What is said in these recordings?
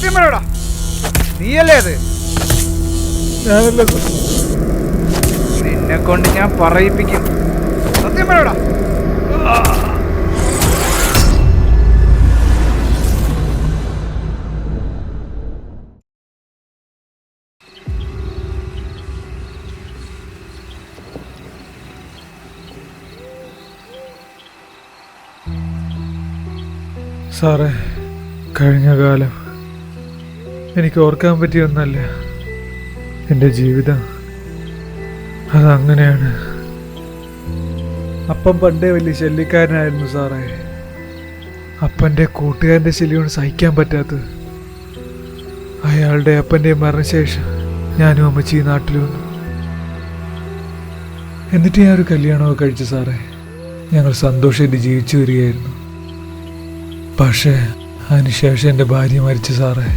സത്യം പറയടാ, നീയല്ലേ അത്? ഞാനല്ല സാർ. നിന്നെ കൊണ്ട് ഞാൻ പറയിപ്പിക്കും. സത്യം പറയടാ. സാറേ, കഴിഞ്ഞ കാലം എനിക്ക് ഓർക്കാൻ പറ്റിയ ഒന്നല്ല. എൻ്റെ ജീവിതം അതങ്ങനെയാണ്. അപ്പം പണ്ടേ വലിയ ശല്യക്കാരനായിരുന്നു സാറേ. അപ്പൻ്റെ കൂട്ടുകാരൻ്റെ ശല്യമാണ് സഹിക്കാൻ പറ്റാത്തത്. അയാളുടെ അപ്പൻ്റെ മരണശേഷം ഞാനും അമ്മച്ചി ഈ നാട്ടിൽ വന്നു. എന്നിട്ട് ഞാൻ ഒരു കല്യാണമൊക്കെ കഴിച്ചു സാറേ. ഞങ്ങൾ സന്തോഷമായിട്ട് ജീവിച്ചു വരികയായിരുന്നു. പക്ഷേ അതിനുശേഷം എൻ്റെ ഭാര്യ മരിച്ചു സാറേ.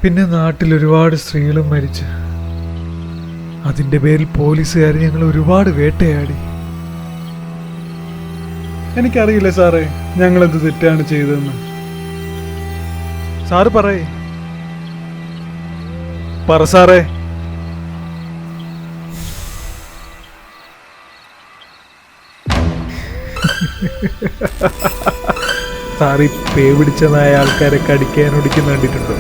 പിന്നെ നാട്ടിൽ ഒരുപാട് സ്ത്രീകളും മരിച്ചു. അതിൻ്റെ പേരിൽ പോലീസുകാർ ഞങ്ങൾ ഒരുപാട് വേട്ടയാടി. എനിക്കറിയില്ല സാറേ ഞങ്ങളെന്ത് തെറ്റാണ് ചെയ്തതെന്ന്. സാറ് പറയേ, പറ സാറേ. സാറി പേ പിടിച്ചതായ ആൾക്കാരെ കടിക്കാൻ ഒടിക്കുന്ന കണ്ടിട്ടുണ്ടോ?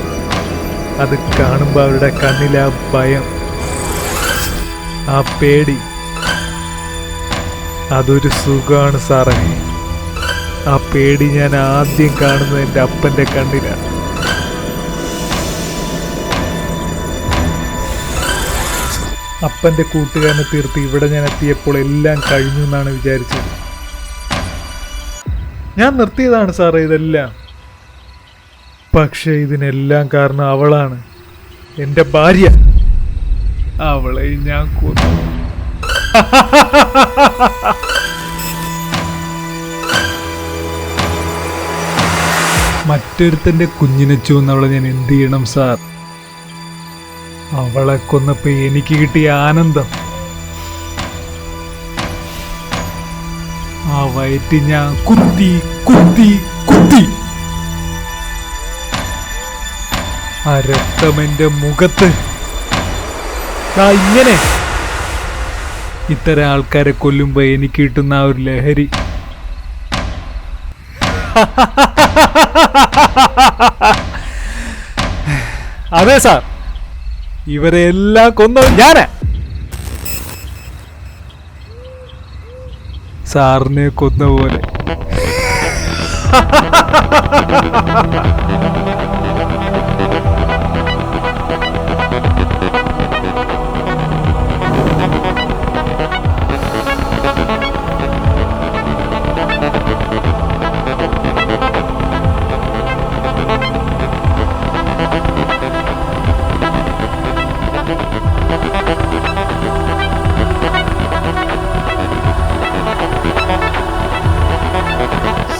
അത് കാണുമ്പോൾ അവരുടെ കണ്ണിലെ ആ ഭയം, ആ പേടി, അതൊരു സുഖമാണ് സാറേ. ആ പേടി ഞാൻ ആദ്യം കാണുന്നത് എൻ്റെ അപ്പൻ്റെ കണ്ണിലാണ്. അപ്പൻ്റെ കൂട്ടുകാരനെ തീർത്ത് ഇവിടെ ഞാൻ എത്തിയപ്പോൾ എല്ലാം കഴിഞ്ഞു എന്നാണ് വിചാരിച്ചത്. ഞാൻ നിർത്തിയതാണ് സാറേ ഇതെല്ലാം. പക്ഷെ ഇതിനെല്ലാം കാരണം അവളാണ്, എൻ്റെ ഭാര്യ. അവളെ ഞാൻ കൊന്നു. മറ്റൊരുത്തൻ്റെ കുഞ്ഞിനെ ചൂന്നവളെ ഞാൻ എന്ത് ചെയ്യണം സാർ? അവളെ കൊന്നപ്പോ എനിക്ക് കിട്ടിയ ആനന്ദം, ആ വയറ്റി ഞാൻ കുത്തി കുത്തി കുത്തി. ആ രക്തം എൻ്റെ മുഖത്ത് ഇങ്ങനെ. ഇത്തരം ആൾക്കാരെ കൊല്ലുമ്പോ എനിക്ക് കിട്ടുന്ന ആ ഒരു ലഹരി, അതെ സാർ, ഇവരെ എല്ലാം കൊന്നവൻ ഞാനാ. സാറിനെ കൊന്ന പോലെ.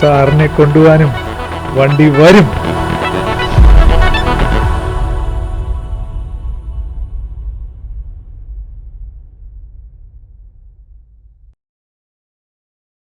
സാറിനെ കൊണ്ടുപോകാനും വണ്ടി വരും.